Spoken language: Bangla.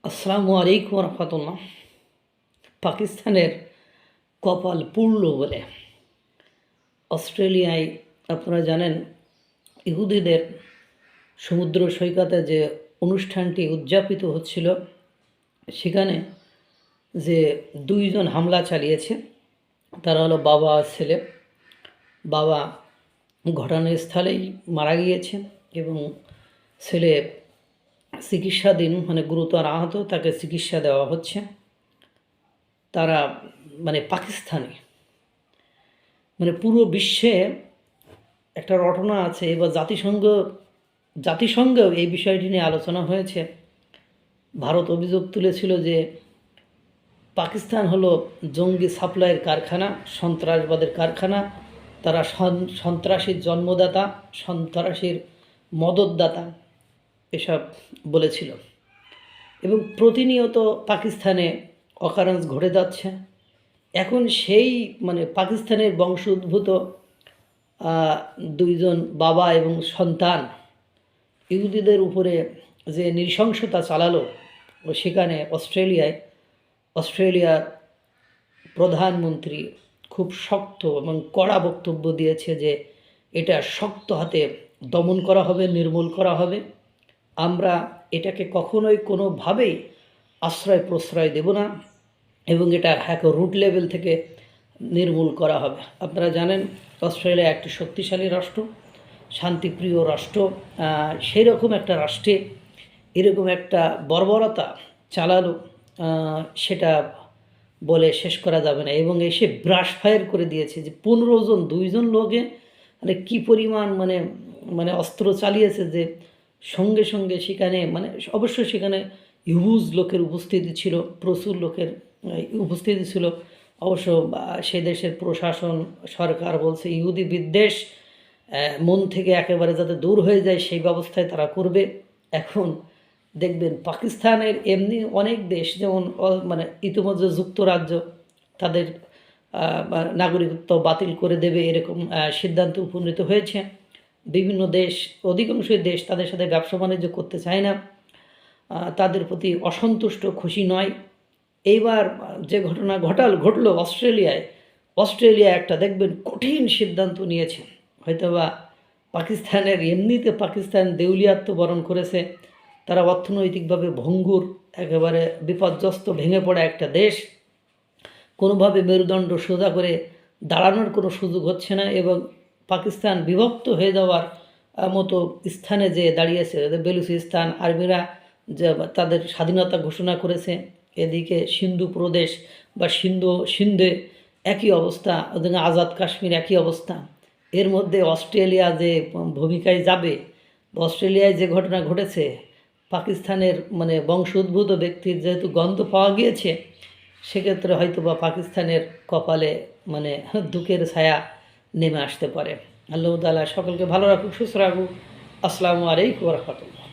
আসসালামু আলাইকুম রহমতুল্লাহ। পাকিস্তানের কপাল পুড়ল বলে অস্ট্রেলিয়ায় আপনারা জানেন ইহুদিদের সমুদ্র সৈকতে যে অনুষ্ঠানটি উদযাপিত হচ্ছিল সেখানে যে দুইজন হামলা চালিয়েছে তারা হলো বাবা আর ছেলে। বাবা ঘটনাস্থলেই মারা গিয়েছে এবং ছেলে চিকিৎসাধীন, গুরুতর আহত, তাকে চিকিৎসা দেওয়া হচ্ছে। তারা পাকিস্তানে পুরো বিশ্বে একটা রটনা আছে। এবার জাতিসংঘেও এই বিষয়টি নিয়ে আলোচনা হয়েছে। ভারত অভিযোগ তুলেছিল যে পাকিস্তান হলো জঙ্গি সাপ্লাইয়ের কারখানা, সন্ত্রাসবাদের কারখানা। তারা সন্ত্রাসীর জন্মদাতা, সন্ত্রাসীর মদতদাতা এসব বলেছিল এবং প্রতিনিয়ত পাকিস্তানে অকারেন্স ঘটে যাচ্ছে। এখন সেই পাকিস্তানের বংশোদ্ভূত দুইজন বাবা এবং সন্তান ইহুদিদের উপরে যে নৃশংসতা চালালো, সেখানে অস্ট্রেলিয়ার প্রধানমন্ত্রী খুব শক্ত এবং কড়া বক্তব্য দিয়েছে যে এটা শক্ত হাতে দমন করা হবে, নির্মূল করা হবে। আমরা এটাকে কখনোই কোনোভাবেই আশ্রয় প্রশ্রয় দেব না এবং এটা রুট লেভেল থেকে নির্মূল করা হবে। আপনারা জানেন অস্ট্রেলিয়া একটি শক্তিশালী রাষ্ট্র, শান্তিপ্রিয় রাষ্ট্র। সেই রকম একটা রাষ্ট্রে এরকম একটা বর্বরতা চালালো, সেটা বলে শেষ করা যাবে না। এবং এসে ব্রাশ ফায়ার করে দিয়েছে যে 15 জন, 2 জন লোকে কী পরিমাণ অস্ত্র চালিয়েছে, যে সঙ্গে সঙ্গে সেখানে অবশ্যই সেখানে হিউজ লোকের উপস্থিতি ছিল, প্রচুর লোকের উপস্থিতি ছিল। অবশ্য সে দেশের প্রশাসন, সরকার বলছে ইহুদি বিদ্বেষ মন থেকে একেবারে যাতে দূর হয়ে যায় সেই ব্যবস্থায় তারা করবে। এখন দেখবেন পাকিস্তানের এমনি অনেক দেশ, যেমন ইতিমধ্যে যুক্তরাজ্য তাদের নাগরিকত্ব বাতিল করে দেবে এরকম সিদ্ধান্তে উপনীত হয়েছে। বিভিন্ন দেশ, অধিকাংশ দেশ তাদের সাথে ব্যবসা বাণিজ্য করতে চায় না, তাদের প্রতি অসন্তুষ্ট, খুশি নয়। এইবার যে ঘটনা ঘটলো অস্ট্রেলিয়া একটা দেখবেন কঠিন সিদ্ধান্ত নিয়েছে। হয়তোবা পাকিস্তানের এমনিতে পাকিস্তান দেউলিয়াত্ব বরণ করেছে, তারা অর্থনৈতিকভাবে ভঙ্গুর, একেবারে বিপর্যস্ত, ভেঙে পড়া একটা দেশ। কোনোভাবে মেরুদণ্ড সোজা করে দাঁড়ানোর কোনো সুযোগ হচ্ছে না এবং পাকিস্তান বিভক্ত হয়ে যাওয়ার মতো স্থানে যে দাঁড়িয়েছে। বেলুচিস্তান আর্মিরা যে তাদের স্বাধীনতা ঘোষণা করেছে, এদিকে সিন্ধু প্রদেশ বা সিন্ধে একই অবস্থা, ওদিকে আজাদ কাশ্মীর একই অবস্থা। এর মধ্যে অস্ট্রেলিয়া যে ভূমিকায় যাবে, অস্ট্রেলিয়ায় যে ঘটনা ঘটেছে, পাকিস্তানের বংশোদ্ভূত ব্যক্তির যেহেতু গন্ধ পাওয়া গিয়েছে, সেক্ষেত্রে হয়তো বা পাকিস্তানের কপালে দুঃখের ছায়া নেমে আসতে পারে। আল্লাহ তাআলা সকলকে ভালো রাখুক, সুস্থ রাখুক। আসসালামু আলাইকুম ওয়া রাহমাতুল্লাহ।